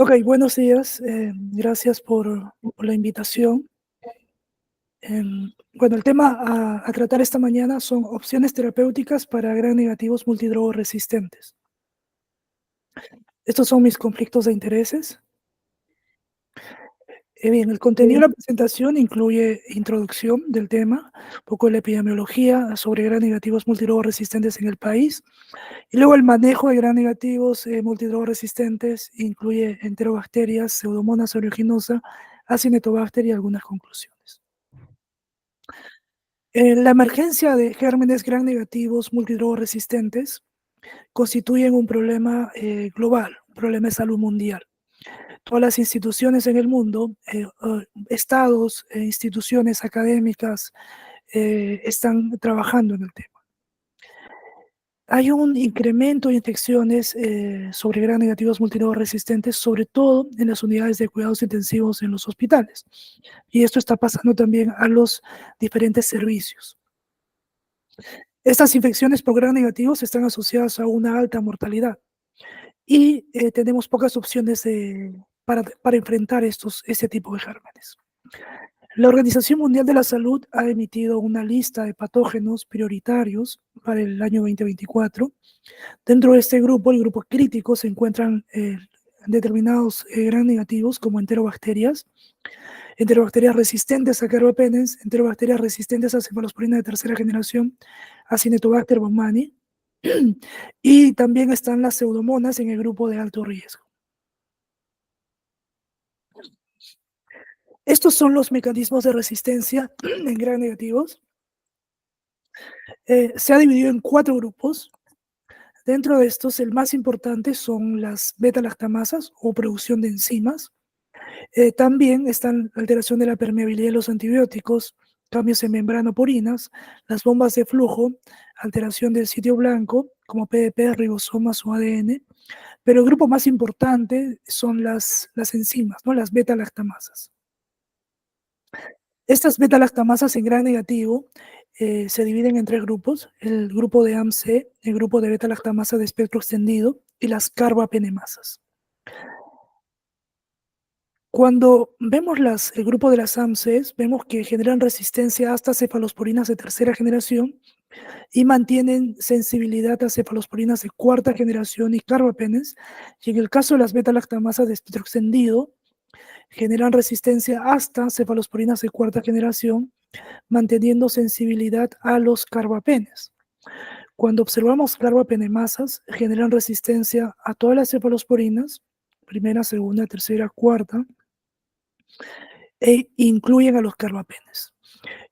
Ok, buenos días. Gracias por la invitación. Bueno, el tema a tratar esta mañana son opciones terapéuticas para gram negativos multidrogoresistentes. Estos son mis conflictos de intereses. Bien, el contenido de la presentación incluye introducción del tema, un poco de la epidemiología sobre gram negativos multidrogoresistentes en el país, y luego el manejo de gram negativos multidrogoresistentes incluye enterobacterias, pseudomonas aeruginosa, acinetobacter y algunas conclusiones. La emergencia de gérmenes gram negativos multidrogoresistentes constituyen un problema global, un problema de salud mundial. Todas las instituciones en el mundo, estados, instituciones académicas, están trabajando en el tema. Hay un incremento de infecciones sobre gram negativos multidrogoresistentes, sobre todo en las unidades de cuidados intensivos en los hospitales. Y esto está pasando también a los diferentes servicios. Estas infecciones por gram negativos están asociadas a una alta mortalidad y tenemos pocas opciones para enfrentar este tipo de gérmenes. La Organización Mundial de la Salud ha emitido una lista de patógenos prioritarios para el año 2024. Dentro de este grupo, el grupo crítico, se encuentran determinados gram negativos como enterobacterias resistentes a carbapenems, enterobacterias resistentes a cefalosporina de tercera generación, Acinetobacter baumannii, y también están las pseudomonas en el grupo de alto riesgo. Estos son los mecanismos de resistencia en gram negativos. Se ha dividido en 4 grupos. Dentro de estos, el más importante son las beta-lactamasas o producción de enzimas. También están alteración de la permeabilidad de los antibióticos, cambios en membrana porinas, las bombas de flujo, alteración del sitio blanco, como PDP, ribosomas o ADN. Pero el grupo más importante son las enzimas, ¿no? Las beta-lactamasas. Estas beta-lactamasas en gram negativo se dividen en 3 grupos: el grupo de AMC, el grupo de beta-lactamasa de espectro extendido y las carbapenemasas. Cuando vemos el grupo de las AMCs, vemos que generan resistencia hasta cefalosporinas de tercera generación y mantienen sensibilidad a cefalosporinas de cuarta generación y carbapenes. Y en el caso de las beta-lactamasas de espectro extendido, generan resistencia hasta cefalosporinas de cuarta generación, manteniendo sensibilidad a los carbapenes. Cuando observamos carbapenemasas, generan resistencia a todas las cefalosporinas, primera, segunda, tercera, cuarta, e incluyen a los carbapenes.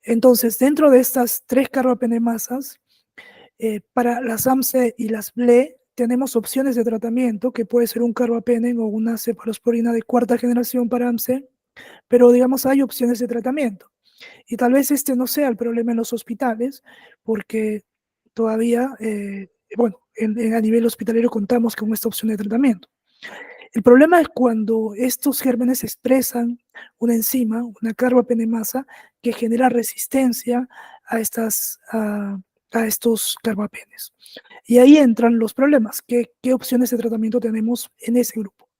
Entonces, dentro de estas 3 carbapenemasas, para las AMC y las BLE, tenemos opciones de tratamiento, que puede ser un carbapenem o una cefalosporina de cuarta generación para AMC, pero digamos hay opciones de tratamiento. Y tal vez este no sea el problema en los hospitales, porque todavía, bueno, a nivel hospitalario contamos con esta opción de tratamiento. El problema es cuando estos gérmenes expresan una enzima, una carbapenemasa, que genera resistencia a estos carbapenes. Y ahí entran los problemas. ¿Qué opciones de tratamiento tenemos en ese grupo?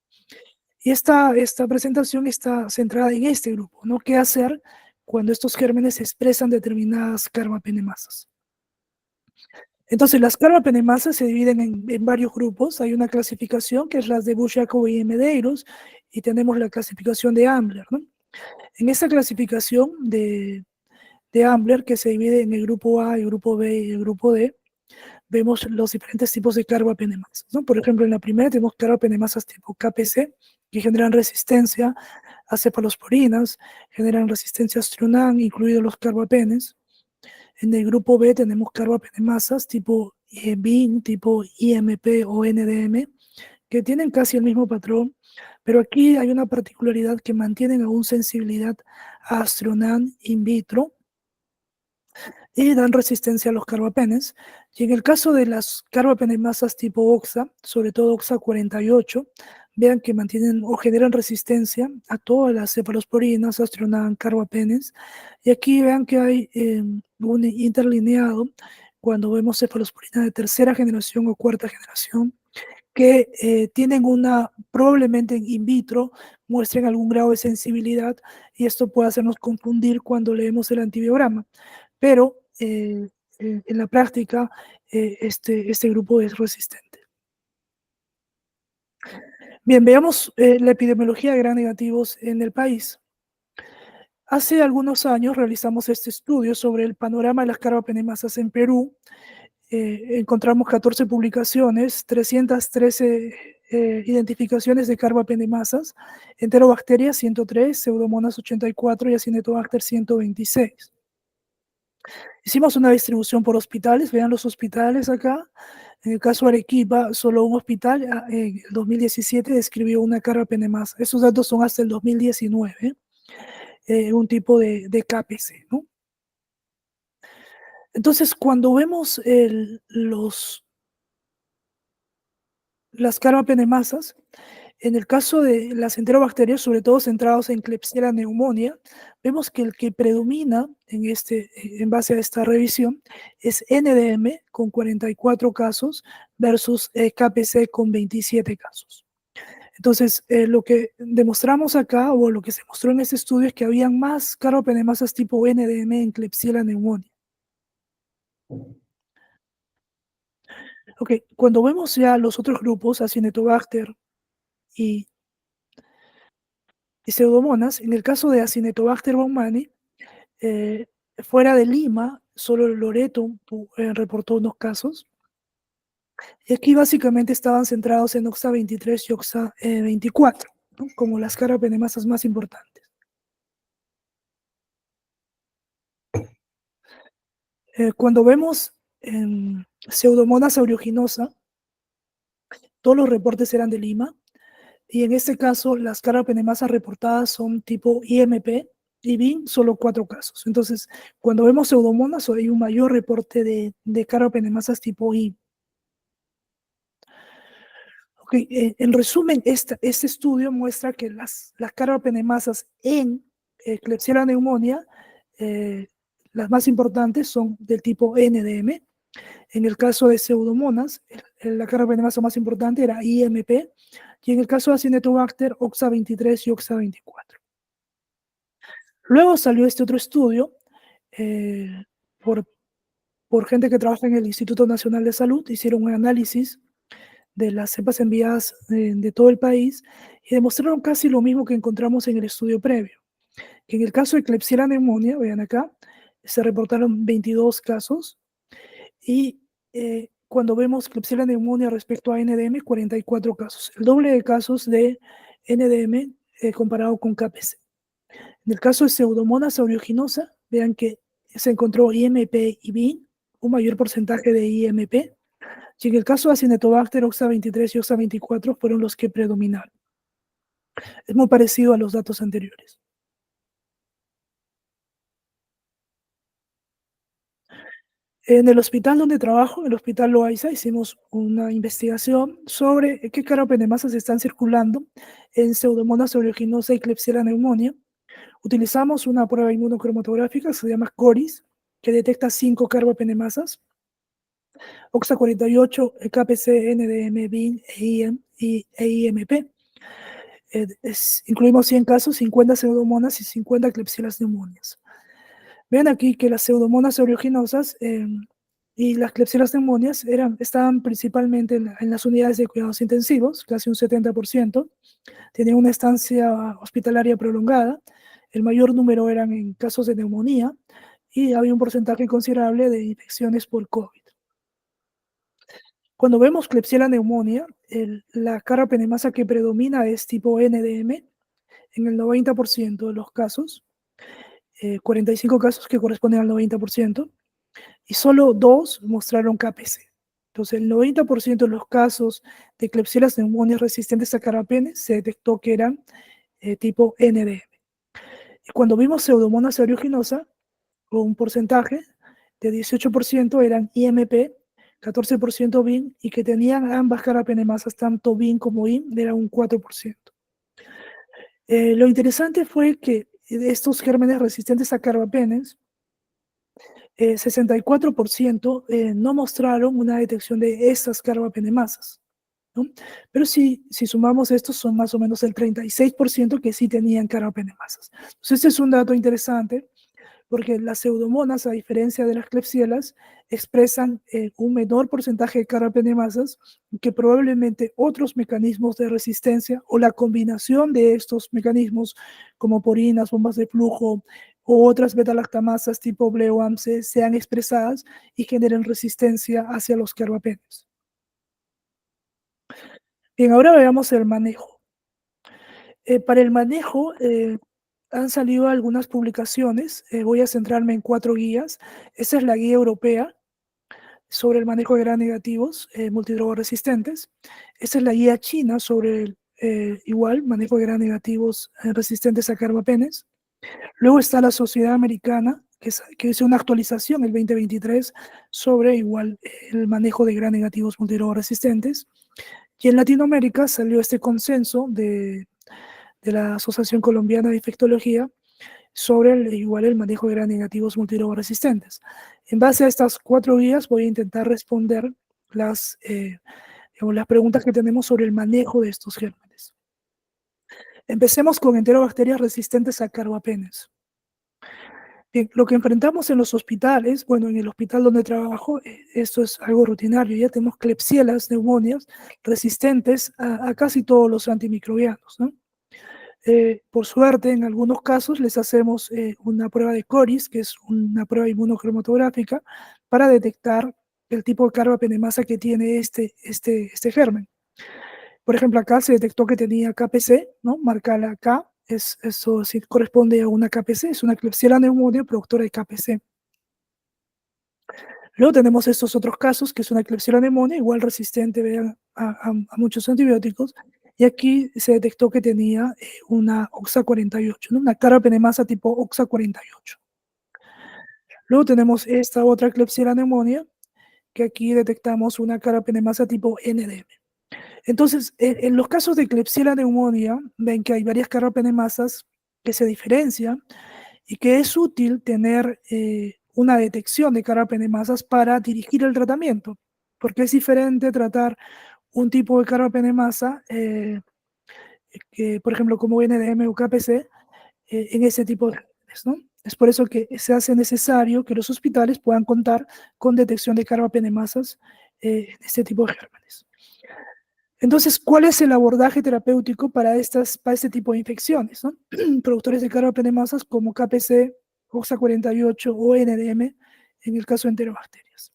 Y esta presentación está centrada en este grupo, ¿no? ¿Qué hacer cuando estos gérmenes expresan determinadas carbapenemasas? Entonces, las carbapenemasas se dividen en varios grupos. Hay una clasificación que es la de Bush-Jacob y Medeiros, y tenemos la clasificación de Ambler, ¿no? En esta clasificación de Ambler, que se divide en el grupo A, el grupo B y el grupo D, vemos los diferentes tipos de carbapenemasas, ¿no? Por ejemplo, en la primera tenemos carbapenemasas tipo KPC, que generan resistencia a cefalosporinas, generan resistencia a Stronan, incluidos los carbapenes. En el grupo B tenemos carbapenemasas tipo BIN, tipo IMP o NDM, que tienen casi el mismo patrón, pero aquí hay una particularidad: que mantienen aún sensibilidad a Astronan in vitro y dan resistencia a los carbapenes. Y en el caso de las carbapenemasas tipo OXA, sobre todo OXA 48, vean que mantienen o generan resistencia a todas las cefalosporinas, Astronan, carbapenes. Y aquí vean que hay un interlineado cuando vemos cefalosporina de tercera generación o cuarta generación, que tienen probablemente in vitro, muestren algún grado de sensibilidad y esto puede hacernos confundir cuando leemos el antibiograma. Pero en la práctica, este grupo es resistente. Bien, veamos la epidemiología de gram negativos en el país. Hace algunos años realizamos este estudio sobre el panorama de las carbapenemasas en Perú. Encontramos 14 publicaciones, 313 identificaciones de carbapenemasas, enterobacterias 103, pseudomonas 84 y acinetobacter 126. Hicimos una distribución por hospitales, vean los hospitales acá. En el caso de Arequipa, solo un hospital en el 2017 describió una carbapenemasa. Esos datos son hasta el 2019, un tipo de KPC, ¿no? Entonces, cuando vemos las carbapenemasas, en el caso de las enterobacterias, sobre todo centrados en Klebsiella pneumoniae, vemos que el que predomina en base a esta revisión es NDM con 44 casos versus KPC con 27 casos. Entonces, lo que demostramos acá, o lo que se mostró en este estudio, es que habían más carbapenemasas tipo NDM en Klebsiella pneumoniae. Ok, cuando vemos ya los otros grupos, Acinetobacter y Pseudomonas, en el caso de Acinetobacter baumannii, eh, fuera de Lima, solo Loreto reportó unos casos. Y aquí básicamente estaban centrados en OXA23 y OXA24, ¿no? Como las carbapenemasas más importantes. Cuando vemos Pseudomonas aeruginosa, todos los reportes eran de Lima. Y en este caso, las carbapenemasas reportadas son tipo IMP y BIN, solo 4 casos. Entonces, cuando vemos pseudomonas, hay un mayor reporte de carbapenemasas tipo I. Okay, en resumen, este estudio muestra que las carbapenemasas en Klebsiella pneumoniae, las más importantes son del tipo NDM. En el caso de pseudomonas, la carbapenemasa más importante era IMP, y en el caso de Acinetobacter, OXA23 y OXA24. Luego salió este otro estudio eh, por, por gente que trabaja en el Instituto Nacional de Salud, hicieron un análisis de las cepas enviadas de todo el país y demostraron casi lo mismo que encontramos en el estudio previo. Que en el caso de Klebsiella pneumoniae, vean acá, se reportaron 22 casos y cuando vemos Klebsiella pneumoniae respecto a NDM, 44 casos, el doble de casos de NDM comparado con KPC. En el caso de Pseudomonas aeruginosa, vean que se encontró IMP y BIN, un mayor porcentaje de IMP, y en el caso de Acinetobacter, OXA23 y OXA24 fueron los que predominaron. Es muy parecido a los datos anteriores. En el hospital donde trabajo, el Hospital Loaiza, hicimos una investigación sobre qué carbapenemasas están circulando en Pseudomonas aeruginosa y Klebsiella pneumoniae. Utilizamos una prueba inmunocromatográfica que se llama CORIS, que detecta 5 carbapenemasas: OXA48, KPC, NDM, BIN, IMP. Incluimos 100 casos, 50 pseudomonas y 50 Klebsiella pneumonias. Vean aquí que las pseudomonas aeruginosas y las Klebsiella pneumonias estaban principalmente en las unidades de cuidados intensivos, casi un 70%. Tenían una estancia hospitalaria prolongada. El mayor número eran en casos de neumonía y había un porcentaje considerable de infecciones por COVID. Cuando vemos Klebsiella pneumoniae, la carbapenemasa que predomina es tipo NDM en el 90% de los casos, 45 casos que corresponden al 90%, y solo 2 mostraron KPC. Entonces, el 90% de los casos de Klebsiella pneumoniae resistentes a carbapenes se detectó que eran tipo NDM. Y cuando vimos Pseudomonas aeruginosa, un porcentaje de 18% eran IMP, 14% BIN, y que tenían ambas carbapenemasas, tanto BIN como IM, era un 4%. Lo interesante fue que de estos gérmenes resistentes a carbapenes, 64% no mostraron una detección de estas carbapenemasas. ¿no? Pero si sumamos estos, son más o menos el 36% que sí tenían carapanemasas. Entonces, este es un dato interesante porque las pseudomonas, a diferencia de las klebsielas, expresan un menor porcentaje de carapanemasas que probablemente otros mecanismos de resistencia o la combinación de estos mecanismos como porinas, bombas de flujo o otras beta-lactamasas tipo BLEO-AMSE sean expresadas y generen resistencia hacia los carbapenems. Bien, ahora veamos el manejo. Para el manejo han salido algunas publicaciones, voy a centrarme en 4 guías. Esta es la guía europea sobre el manejo de gram negativos multidrogoresistentes. Esta es la guía china sobre el igual manejo de gram negativos resistentes a carbapenes. Luego está la Sociedad Americana, que hizo una actualización el 2023 sobre igual el manejo de gram negativos multidrogoresistentes. Y en Latinoamérica salió este consenso de la Asociación Colombiana de Infectología sobre igual el manejo de gram negativos multidrogoresistentes. En base a estas 4 guías voy a intentar responder las preguntas que tenemos sobre el manejo de estos gérmenes. Empecemos con enterobacterias resistentes a carbapenes. Bien, lo que enfrentamos en los hospitales, bueno, en el hospital donde trabajo, esto es algo rutinario, ya tenemos klebsielas, neumonias resistentes a casi todos los antimicrobianos, ¿no? Por suerte, en algunos casos les hacemos una prueba de CORIS, que es una prueba inmunocromatográfica, para detectar el tipo de carbapenemasa que tiene este germen. Por ejemplo, acá se detectó que tenía KPC, ¿no? Marcala acá, eso sí corresponde a una KPC, es una Klebsiella pneumoniae productora de KPC. Luego tenemos estos otros casos, que es una Klebsiella pneumoniae, igual resistente vean, a muchos antibióticos, y aquí se detectó que tenía una OXA48, ¿no? Una carbapenemasa tipo OXA48. Luego tenemos esta otra Klebsiella pneumoniae, que aquí detectamos una carbapenemasa tipo NDM. Entonces, en los casos de Klebsiella pneumoniae, ven que hay varias carbapenemasas que se diferencian y que es útil tener una detección de carbapenemasas para dirigir el tratamiento, porque es diferente tratar un tipo de carbapenemasa, que, por ejemplo, como NDM o KPC, en ese tipo de gérmenes, ¿no? Es por eso que se hace necesario que los hospitales puedan contar con detección de carbapenemasas en este tipo de gérmenes. Entonces, ¿cuál es el abordaje terapéutico para este tipo de infecciones, ¿no? Productores de carbapenemasas como KPC, OXA48 o NDM en el caso de enterobacterias.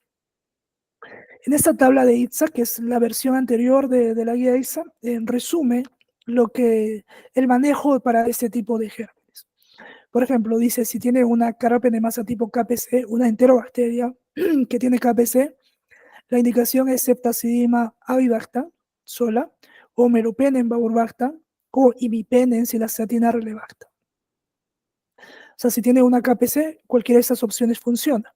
En esta tabla de ITSA, que es la versión anterior de la guía ITSA, resume el manejo para este tipo de gérmenes. Por ejemplo, dice si tiene una carbapenemasa tipo KPC, una enterobacteria que tiene KPC, la indicación es ceftazidima avibactam sola, o meropenem baurbactam, o imipenem cilastatina relevactam. O sea, si tiene una KPC, cualquiera de estas opciones funciona.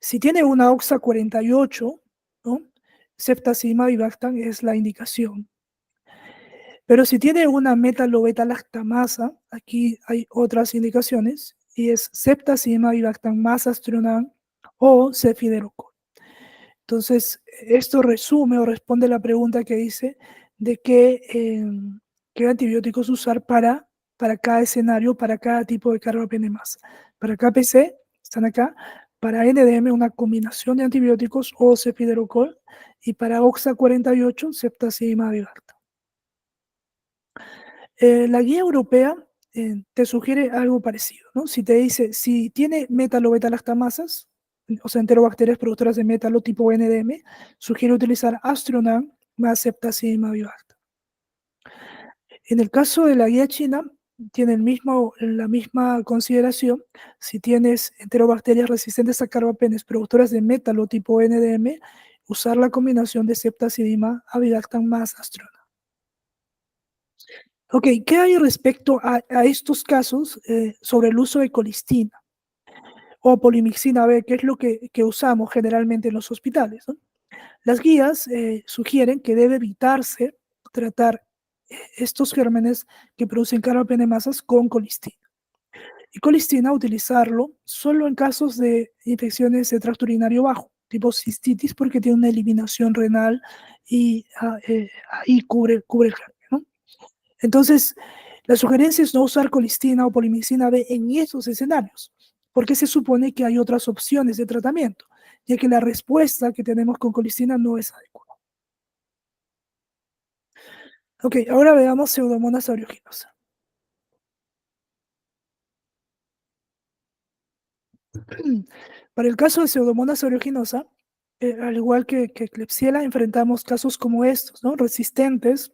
Si tiene una OXA48, ¿no? Ceftazidima avibactam es la indicación. Pero si tiene una metalobeta-lactamasa, aquí hay otras indicaciones, y es ceftazidima avibactam más astronam o cefiderocol. Entonces, esto resume o responde a la pregunta que dice de qué antibióticos usar para cada escenario, para cada tipo de carbapenemasa. Para KPC, están acá, para NDM una combinación de antibióticos o cefiderocol, y para OXA48, ceftazidima avibactam. La guía europea te sugiere algo parecido, ¿no? Si te dice, si tiene metalo-beta-lactamasas, o sea, enterobacterias productoras de metalo tipo NDM, sugiere utilizar Astronam más ceftazidima avibactam. En el caso de la guía china, tiene la misma consideración. Si tienes enterobacterias resistentes a carbapenes productoras de metalo tipo NDM, usar la combinación de ceftazidima avibactam más Astronam. Ok, ¿qué hay respecto a estos casos sobre el uso de colistina o polimixina B, que es lo que usamos generalmente en los hospitales, ¿no? Las guías sugieren que debe evitarse tratar estos gérmenes que producen carbapenemasas con colistina. Y colistina utilizarlo solo en casos de infecciones de tracto urinario bajo, tipo cistitis, porque tiene una eliminación renal y ahí cubre el germen, ¿no? Entonces, la sugerencia es no usar colistina o polimicina B en esos escenarios, porque se supone que hay otras opciones de tratamiento, ya que la respuesta que tenemos con colistina no es adecuada. Ok, ahora veamos Pseudomonas aeruginosa. Para el caso de Pseudomonas aeruginosa, al igual que Klebsiella, enfrentamos casos como estos, ¿no? Resistentes,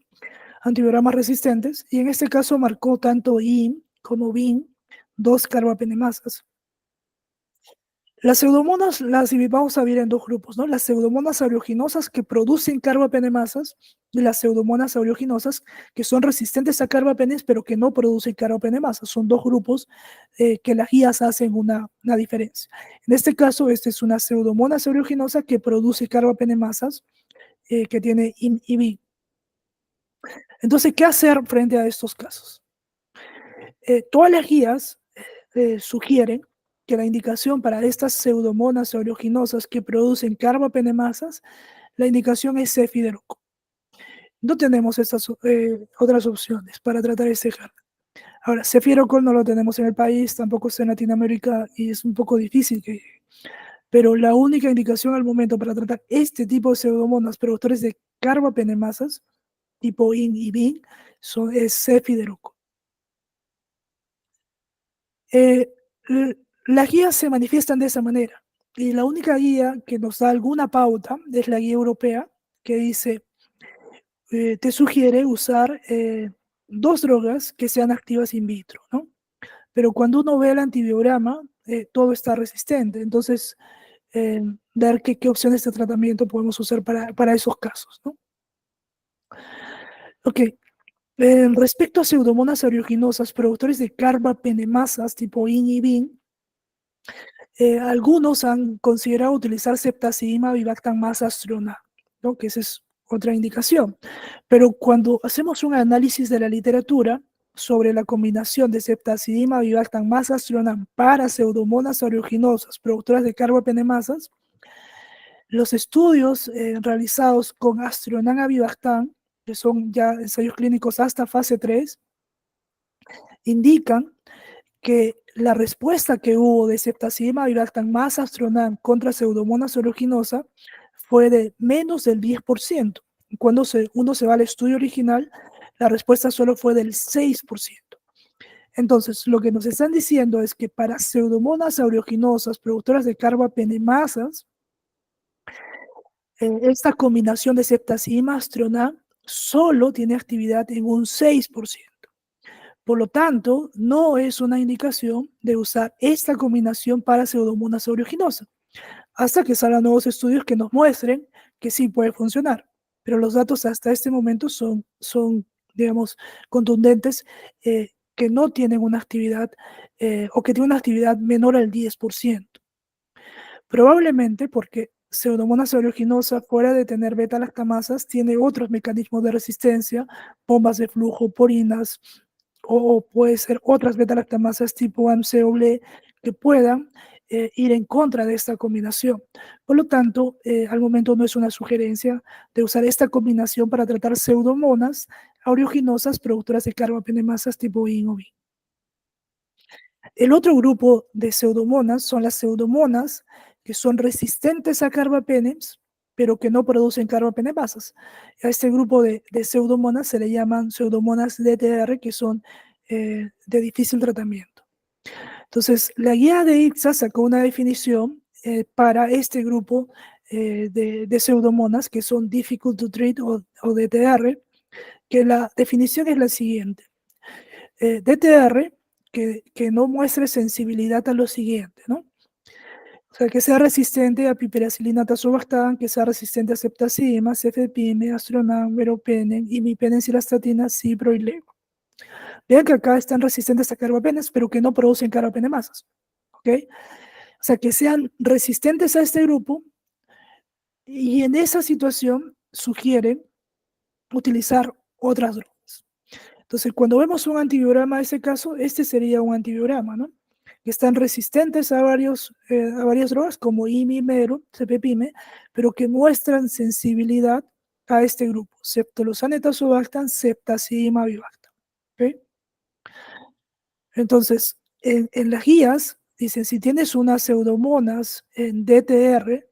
antibiogramas resistentes, y en este caso marcó tanto IN como BIN, dos carbapenemasas. Las pseudomonas las vamos a ver en dos grupos, ¿no? Las pseudomonas aeruginosas que producen carbapenemasas y las pseudomonas aeruginosas que son resistentes a carbapenes pero que no producen carbapenemasas. Son dos grupos que las guías hacen una diferencia. En este caso, esta es una pseudomonas aeruginosa que produce carbapenemasas que tiene INHIBI. Entonces, ¿qué hacer frente a estos casos? Todas las guías sugieren que la indicación para estas pseudomonas oleaginosas que producen carbapenemasas, la indicación es cefiderocol. No tenemos estas otras opciones para tratar este germen. Ahora, cefirocol no lo tenemos en el país, tampoco está en Latinoamérica y es un poco difícil que pero la única indicación al momento para tratar este tipo de pseudomonas productores de carbapenemasas, tipo IN y BIN, es cefiderocol. Eh, las guías se manifiestan de esa manera y la única guía que nos da alguna pauta es la guía europea que dice, te sugiere usar dos drogas que sean activas in vitro, ¿no? Pero cuando uno ve el antibiograma, todo está resistente. Entonces, ver qué opciones de tratamiento podemos usar para esos casos, ¿no? Ok, respecto a pseudomonas aeruginosa productores de carbapenemasas tipo IN y BIN, algunos han considerado utilizar ceftazidima vivactam más astrona, ¿no? Que esa es otra indicación. Pero cuando hacemos un análisis de la literatura sobre la combinación de ceftazidima vivactam más astrona para pseudomonas aeruginosas productoras de carbapenemasas, los estudios realizados con astronam avibactam, que son ya ensayos clínicos hasta fase 3, indican que la respuesta que hubo de ceftazidima avibactam más astronam contra Pseudomonas aeruginosa fue de menos del 10%. Cuando uno se va al estudio original, la respuesta solo fue del 6%. Entonces, lo que nos están diciendo es que para Pseudomonas aeruginosas productoras de carbapenemasas, esta combinación de ceftazidima astronam solo tiene actividad en un 6%. Por lo tanto, no es una indicación de usar esta combinación para Pseudomonas aeruginosa, hasta que salgan nuevos estudios que nos muestren que sí puede funcionar. Pero los datos hasta este momento son digamos, contundentes, que no tienen una actividad o que tienen una actividad menor al 10%. Probablemente porque Pseudomonas aeruginosa, fuera de tener beta-lactamasas, tiene otros mecanismos de resistencia, bombas de flujo, porinas, o puede ser otras beta-lactamasas tipo AMCOB que puedan ir en contra de esta combinación. Por lo tanto, al momento no es una sugerencia de usar esta combinación para tratar pseudomonas aeruginosas productoras de carbapenemasas tipo IN o BIN. El otro grupo de pseudomonas son las pseudomonas que son resistentes a carbapenems, pero que no producen carbapenemasas. A este grupo de pseudomonas se le llaman pseudomonas DTR, que son de difícil tratamiento. Entonces, la guía de ITSA sacó una definición para este grupo de pseudomonas que son difficult to treat o DTR, que la definición es la siguiente. DTR que no muestre sensibilidad a lo siguiente, ¿no? O sea, que sea resistente a piperacilina tazobactam, que sea resistente a ceftazidima, cefepime, astronam, meropenem, imipenem, cilastatina, cipro y levo. Vean que acá están resistentes a carbapenes, pero que no producen carbapenemasas, ¿ok? O sea, que sean resistentes a este grupo y en esa situación sugieren utilizar otras drogas. Entonces, cuando vemos un antibiograma de ese caso, este sería un antibiograma, ¿no? que están resistentes a varias drogas como IMI, MERO, CPPIME, pero que muestran sensibilidad a este grupo, ceftolozane, tazobactam, ceftazidime, avibactam. ¿Okay? Entonces, en las guías dicen, si tienes unas pseudomonas en DTR,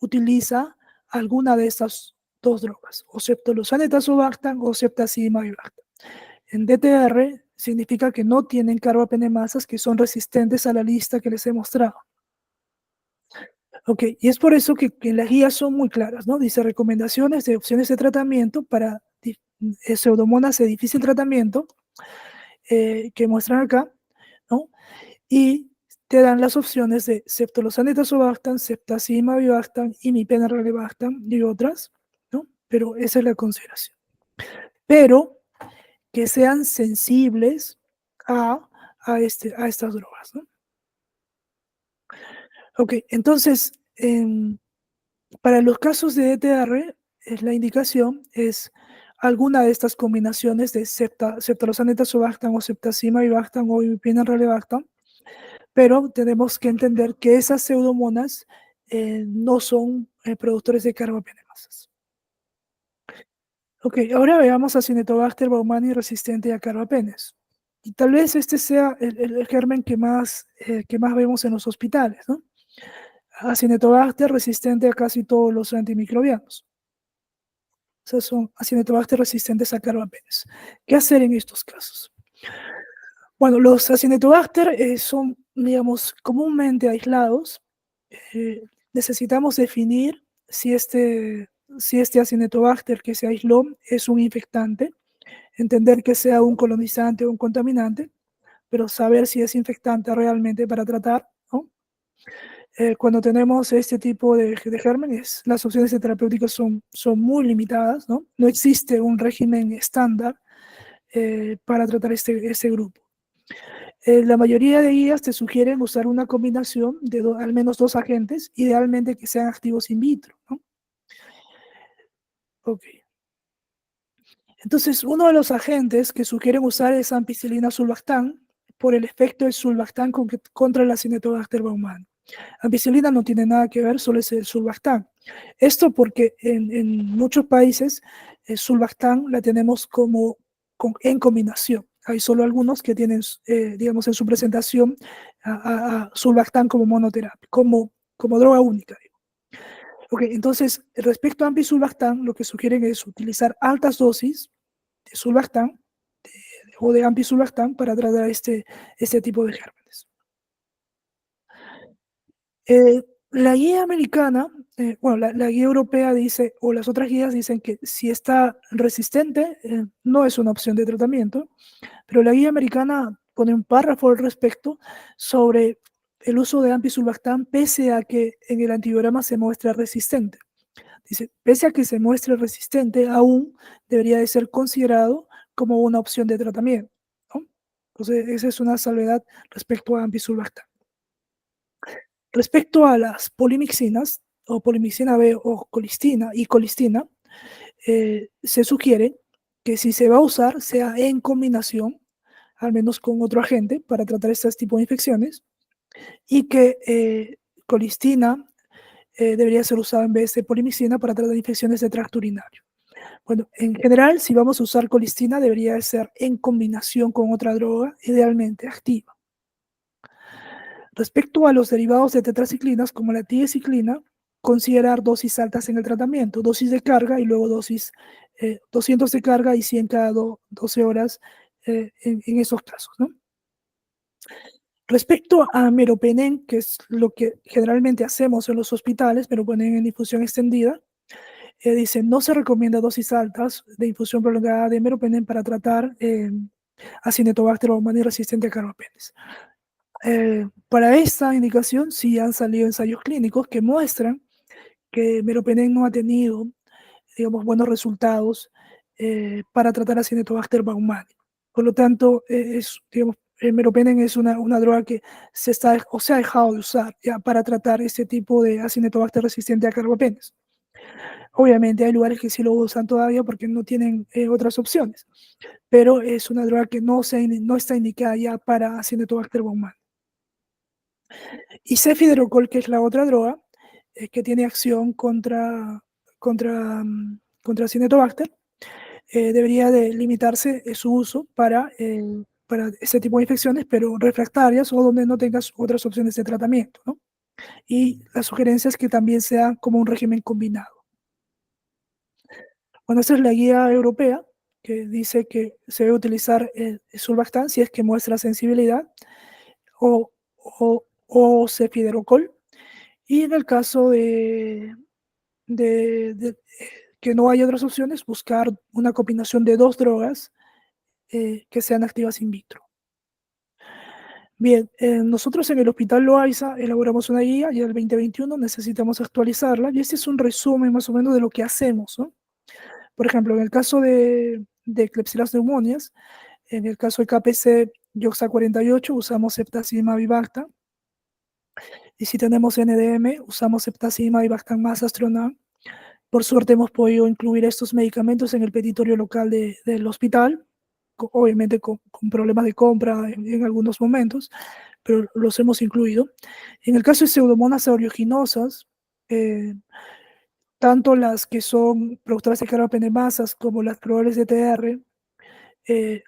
utiliza alguna de estas dos drogas, o ceftolozane, tazobactam o ceftazidime, avibactam. En DTR significa que no tienen carbapenemasas que son resistentes a la lista que les he mostrado. Ok, y es por eso que las guías son muy claras, ¿no? Dice recomendaciones de opciones de tratamiento para pseudomonas de difícil tratamiento que muestran acá, ¿no? Y te dan las opciones de ceftolozane, tazobactam, ceftazidime, avibactam, imipenem, relebactam y otras, ¿no? Pero esa es la consideración. Pero que sean sensibles a estas drogas, ¿no? Ok, entonces, para los casos de ETR, la indicación es alguna de estas combinaciones de ceftolozane, tazobactam o ceftazidime, avibactam o imipenem, relebactam, pero tenemos que entender que esas pseudomonas no son productores de carbapenemasas. Ok, ahora veamos a Acinetobacter baumannii resistente a carbapenes. Y tal vez este sea el germen que más vemos en los hospitales, ¿no? Acinetobacter resistente a casi todos los antimicrobianos. O sea, son Acinetobacter resistentes a carbapenes. ¿Qué hacer en estos casos? Bueno, los Acinetobacter son, digamos, comúnmente aislados. Necesitamos definir si este Acinetobacter que se aisló es un infectante, entender que sea un colonizante o un contaminante, pero saber si es infectante realmente para tratar, ¿no? Cuando tenemos este tipo de gérmenes, las opciones de terapéuticas son muy limitadas, ¿no? No existe un régimen estándar para tratar este grupo. La mayoría de guías te sugieren usar una combinación de al menos dos agentes, idealmente que sean activos in vitro, ¿no? Ok. Entonces, uno de los agentes que sugieren usar es ampicilina sulbactam por el efecto de sulbactam contra la Acinetobacter baumannii. Ampicilina no tiene nada que ver, solo es el sulbactam. Esto porque en muchos países el sulbactam la tenemos en combinación. Hay solo algunos que tienen, digamos, en su presentación a sulbactam como monoterapia, como droga única. Ok, entonces, respecto a ampisulbactam, lo que sugieren es utilizar altas dosis de sulbactam o de ampisulbactam para tratar este tipo de gérmenes. La guía americana, bueno, la guía europea dice, o las otras guías dicen que si está resistente, no es una opción de tratamiento, pero la guía americana pone un párrafo al respecto sobre el uso de ampisulbactam pese a que en el antibiograma se muestra resistente. Dice, pese a que se muestre resistente, aún debería de ser considerado como una opción de tratamiento, ¿no? Entonces, esa es una salvedad respecto a ampisulbactam. Respecto a las polimixinas, o polimixina B o colistina y colistina, se sugiere que si se va a usar, sea en combinación, al menos con otro agente, para tratar este tipo de infecciones, y que colistina debería ser usada en vez de polimixina para tratar infecciones de tracto urinario. Bueno, en general, si vamos a usar colistina, debería ser en combinación con otra droga, idealmente activa. Respecto a los derivados de tetraciclinas, como la tiaciclina, considerar dosis altas en el tratamiento, dosis de carga y luego dosis 200 de carga y 100 cada 12 horas en esos casos, ¿no? Respecto a meropenem, que es lo que generalmente hacemos en los hospitales, meropenem en infusión extendida, dice, no se recomienda dosis altas de infusión prolongada de meropenem para tratar Acinetobacter baumannii resistente a carbapenes. Para esta indicación sí han salido ensayos clínicos que muestran que meropenem no ha tenido, digamos, buenos resultados para tratar Acinetobacter baumannii. Por lo tanto, digamos, el meropenem es una droga que se ha dejado de usar ya para tratar este tipo de Acinetobacter resistente a carbapenes. Obviamente hay lugares que sí lo usan todavía porque no tienen otras opciones, pero es una droga que no está indicada ya para Acinetobacter baumannii. Y cefiderocol, que es la otra droga, que tiene acción contra Cinetobacter, debería de limitarse su uso para ese tipo de infecciones, pero refractarias o donde no tengas otras opciones de tratamiento, ¿no? Y la sugerencia es que también sea como un régimen combinado. Bueno, esta es la guía europea que dice que se debe utilizar el Sulbactam si es que muestra sensibilidad o cefiderocol. Y en el caso de que no hay otras opciones, buscar una combinación de dos drogas que sean activas in vitro. Bien, nosotros en el Hospital Loaiza elaboramos una guía y en el 2021 necesitamos actualizarla y este es un resumen más o menos de lo que hacemos, ¿no? Por ejemplo, en el caso de Klebsiella pneumonias, en el caso de KPC Yoxa 48 usamos ceftazidimab y Bacta, y si tenemos NDM usamos ceftazidimab y Bactam más Astronam. Por suerte hemos podido incluir estos medicamentos en el petitorio local del hospital, obviamente con problemas de compra en algunos momentos, pero los hemos incluido. En el caso de pseudomonas aeruginosa, eh, tanto las que son productoras de carbapenemasas como las probables de TR,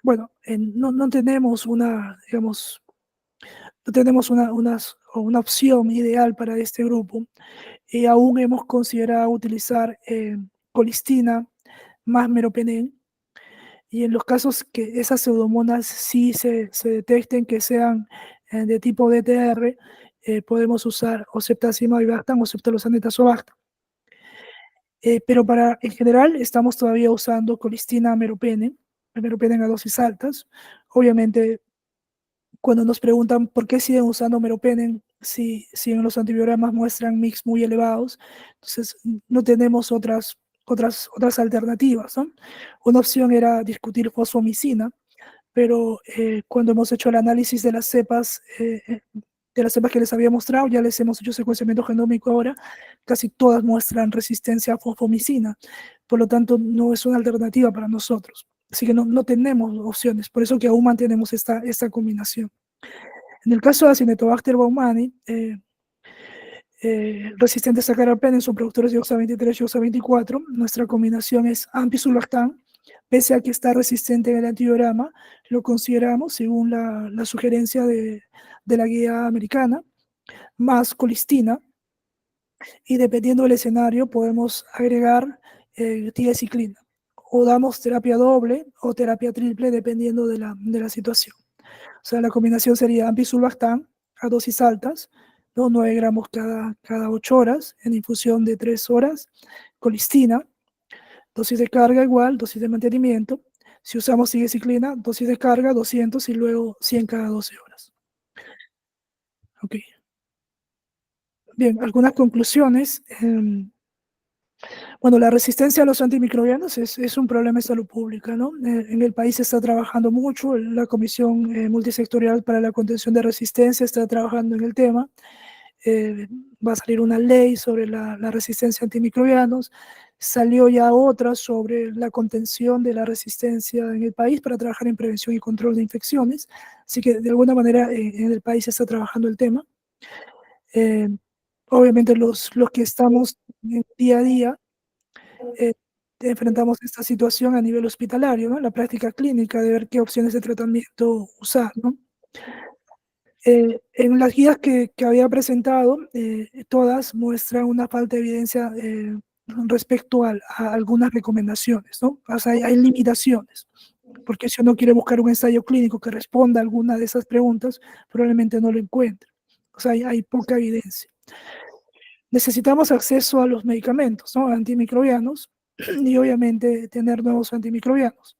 bueno, no tenemos digamos, no tenemos una opción ideal para este grupo y aún hemos considerado utilizar colistina más meropenem, y en los casos que esas pseudomonas sí se detecten que sean de tipo DTR, podemos usar o ceftazidimab y Bactam o ceftolozane tazobactam. Pero en general estamos todavía usando colistina meropenem a dosis altas. Obviamente, cuando nos preguntan por qué siguen usando meropenem si en los antibiogramas muestran mix muy elevados, entonces no tenemos otras alternativas, ¿no? Una opción era discutir fosfomicina, pero cuando hemos hecho el análisis de las cepas que les había mostrado, ya les hemos hecho secuenciamiento genómico ahora, casi todas muestran resistencia a fosfomicina, por lo tanto no es una alternativa para nosotros. Así que no tenemos opciones, por eso que aún mantenemos esta combinación. En el caso de Acinetobacter baumannii, resistentes a carbapenem son productores de OXA 23 y OXA 24. Nuestra combinación es ampisulbactam, pese a que está resistente en el antibiograma, lo consideramos según la sugerencia de la guía americana, más colistina, y dependiendo del escenario podemos agregar tiaciclina, o damos terapia doble o terapia triple dependiendo de la situación. O sea, la combinación sería ampisulbactam a dosis altas, ¿no? 9 gramos cada 8 horas, en infusión de 3 horas, colistina, dosis de carga igual, dosis de mantenimiento. Si usamos tiaciclina, dosis de carga 200 y luego 100 cada 12 horas. Ok. Bien, algunas conclusiones. Bueno, la resistencia a los antimicrobianos es un problema de salud pública, ¿no? En el país se está trabajando mucho, la Comisión Multisectorial para la Contención de Resistencia está trabajando en el tema. Va a salir una ley sobre la resistencia a antimicrobianos. Salió ya otra sobre la contención de la resistencia en el país para trabajar en prevención y control de infecciones. Así que de alguna manera en el país se está trabajando el tema. Eh, Obviamente los que estamos en día a día eh, enfrentamos esta situación a nivel hospitalario, ¿no? La práctica clínica de ver qué opciones de tratamiento usar, ¿no? En las guías que había presentado, todas muestran una falta de evidencia respecto a algunas recomendaciones, ¿no? O sea, hay limitaciones, porque si uno quiere buscar un ensayo clínico que responda a alguna de esas preguntas, probablemente no lo encuentre. O sea, hay poca evidencia. Necesitamos acceso a los medicamentos, ¿no? Antimicrobianos, y obviamente tener nuevos antimicrobianos.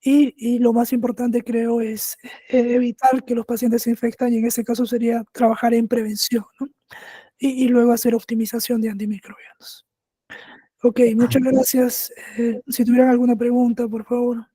Y lo más importante creo es evitar que los pacientes se infecten y en ese caso sería trabajar en prevención, ¿no? Y luego hacer optimización de antimicrobianos. Ok, muchas gracias. Si tuvieran alguna pregunta, por favor.